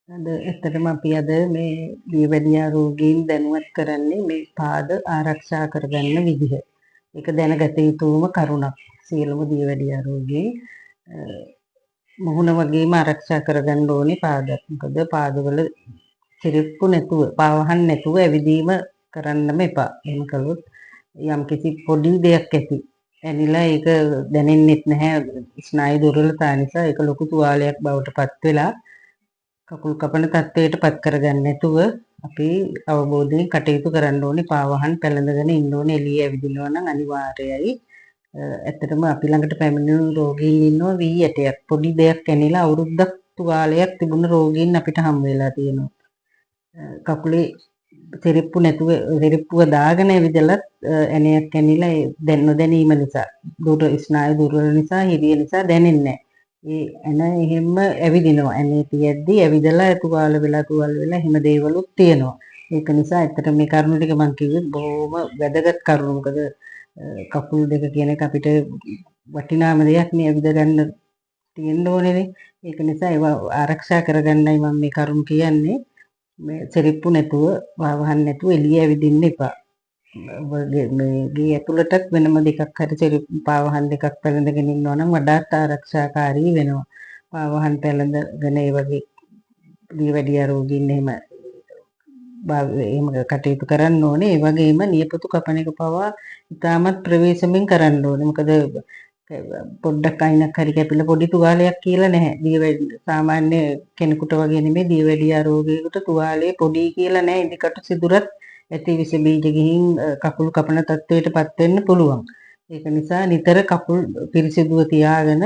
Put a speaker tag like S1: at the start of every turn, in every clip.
S1: අද ඇත්තටම අපි අද මේ දීවැඩියා රෝගීන් දැනුවත් කරන්නේ මේ පාද ආරක්ෂා කරගන්න විදිහ. ඒක දැනගත යුතුම කරුණක්. සියලුම දීවැඩියා රෝගීන් මුහුණ වගේම ආරක්ෂා කරගන්න ඕනේ පාදත්. මොකද පාදවල සිරිප්පු නැතුව, පාවහන් නැතුව ඇවිදීම කරන්නම එපා. එහෙම කළොත් යම්කිසි පොඩි දෙයක් ඇති. ඇනිලා ඒක දැනෙන්නෙත් නැහැ. ස්නායු දුර්වලතාව නිසා ඒක ලොකු තුවාලයක් බවට පත් වෙලා කකුල් කපන තත්ත්වයට පත් කරගන්න නැතුව අපි අවබෝධයෙන් කටයුතු කරන්න ඕනේ. පාවහන් පැලඳගෙන ඉන්න ඕනේ. එළිය ඇවිදිනවා නම් අනිවාර්යයි. ඇත්තටම අපි ළඟට පැමිණෙන රෝගීන් ඉන්නවා V8ක්. පොඩි දෙයක් ඇනිලා අවුරුද්දක් තුවාලයක් තිබුණ රෝගීන් අපිට හම් වෙලා තියෙනවා. කකුලේ සිරිප්පු නැතුව සිරිප්පුව දාගෙන ඇවිදලත් ඇණයක් ඇනිලා නොදැනීම නිසා ස්නායු දුර්වල නිසා හිරිය නිසා දැනෙන්නේ නැහැ. ඒ එහෙම ඇවිදිනවා. ඇනේ තියෙද්දි ඇවිදලා තුවාල වෙලා එහෙම දේවලුත් තියෙනවා. ඒක නිසා ඇත්තට මේ කරුණු ටික මම කිව්වේ බොහොම වැදගත් කරුණු. මොකද කකුල් දෙක කියන එක අපිට වටිනාම දෙයක් නේ ඇවිද ගන්න තියෙන්න ඕනේ. ඒක නිසා ඒවා ආරක්ෂා කරගන්නයි මම මේ කරුණු කියන්නේ. මේ සිරිප්පු නැතුව වාහන නැතුව එළිය ඇවිදින්න එපා. මේ ගේ ඇතුළටත් වෙනම දෙකක් හරි සිරිප්පු පාවහන් දෙකක් පැලඳගෙන ඉන්නවා නම් වඩාත් ආරක්ෂාකාරී වෙනවා. පාවහන් පැලඳගෙන ඒ වගේ දීවැඩියා රෝගීන් එහෙම කටයුතු කරන්න ඕනේ. ඒ වගේම නියපොතු කපන එක පවා ඉතාමත් ප්‍රවේශමෙන් කරන්න ඕනේ. මොකද පොඩ්ඩක් අයිනක් හරි කැපිලා පොඩි තුවාලයක් කියලා නැහැ. සාමාන්‍ය කෙනෙකුට වගේ නෙමෙයි දීවැඩියා රෝගියෙකුට තුවාලේ පොඩි කියලා නැහැ. ඉදිකට සිදුරත් ඇති විස බීජ ගිහින් කකුල් කපන තත්ත්වයටපත් වෙන්න පුළුවන්. ඒක නිසා නිතර කකුල් පිරිසිදුව තියාගෙන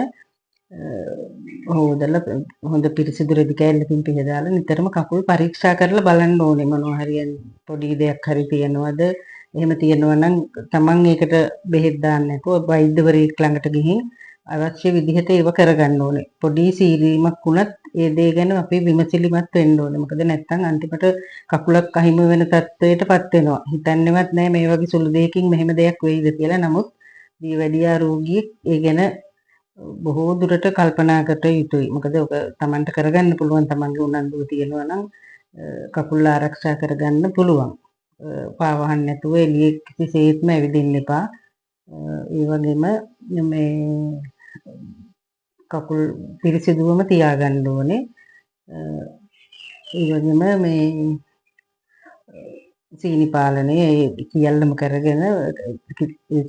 S1: හොදලා හොඳ පිරිසිදු රෙදි කෑල්ලකින් පිහදාලා නිතරම කකුල් පරීක්ෂා කරලා බලන්න ඕනේ. මොනවා හරි පොඩි දෙයක් හරි තියනවද? එහෙම තියෙනවා නම් තමන් ඒකට බෙහෙත් දාන්න නැතුව වෛද්‍යවරයෙක් ළඟට ගිහින් අවශ්‍ය විදිහට ඒව කරගන්න ඕනේ. පොඩි සීරීමක් වුණත් ඒ දේ ගැන අපි විමසිලිමත් වෙන්න ඕනේ. මොකද නැත්තම් අන්තිමට කකුලක් අහිමි වෙන තත්ත්වයටපත් වෙනවා. හිතන්නේවත් නැහැ මේ වගේ සුළු දෙයකින් මෙහෙම දෙයක් වෙයිද කියලා. නමුත් දීවැඩියා රෝගියෙක් ඒ ගැන බොහෝ දුරට කල්පනා කර යුතුයි. මොකද ඔක තමන්ට කරගන්න පුළුවන්. තමන්ගේ උනන්දුව තියෙනවා නම් කකුල් ආරක්ෂා කරගන්න පුළුවන්. පාවහන් නැතුව එළියේ කිසිසේත්ම ඇවිදින්න එපා. ඒ වගේම මේ කකුල් පිරිසිදුවම තියාගන්න ඕනේ. ඒ වගේම මේ සීනි පාලනය සියල්ලම කරගෙන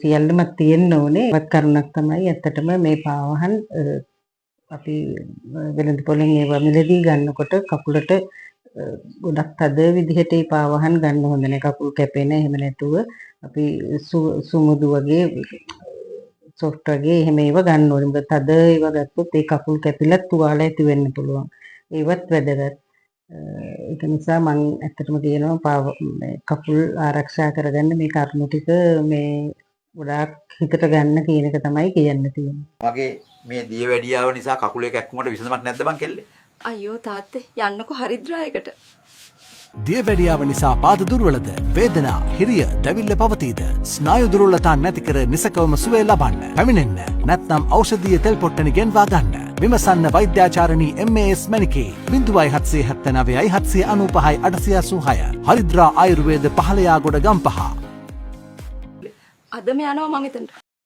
S1: සියල්ලම තියෙන්න ඕනේ. වත් කරුණක් තමයි ඇත්තටම මේ පාවහන් අපි වෙළඳ පොලෙන් ඒවා මිලදී ගන්නකොට කකුලට ගොඩක් තද විදිහට ඒ පාවහන් ගන්න හොඳ නැහැ. කකුල් කැපෙන එහෙම නැතුව අපි සුමුදු වගේ සොෆ්ට් වගේ එහෙම ඒවා ගන්න ඕනේ. මොකද තද ඒවා ගත්තොත් ඒ කකුල් කැපිලා තුවාල ඇති වෙන්න පුළුවන්. ඒවත් වැදගත්. ඒක නිසා මම ඇත්තටම කියනවා කකුල් ආරක්ෂා කරගන්න මේ කරුණු ටික මේ ගොඩාක් හිතට ගන්න කියන එක තමයි කියන්න තියෙන්නේ.
S2: මගේ මේ දියවැඩියාව නිසා කකුලේ කැක්කුමට විසඳුමක් නැද්ද බං කෙල්ලේ?
S3: අයියෝ තාත්තේ යන්නකො හරිද්‍රායකට.
S4: දියවැඩියාව නිසා පාද දුර්වලද, වේදනා, හිරිය, දැවිල්ල පවතීද? ස්නායු දුර්වලතා නැති කර නිසකවම සුවය ලබන්න. පැමිණෙන්න. නැත්නම් ඖෂධීය තෙල් පොට්ටනි ගෙන්වා ගන්න. විමසන්න වෛද්‍යාචාර්යනී MAS මණිකේ 0779 795 886. හරිද්‍රා ආයුර්වේද පහළයාගොඩ ගම්පහ.
S3: අදම යනවා මම එතනට.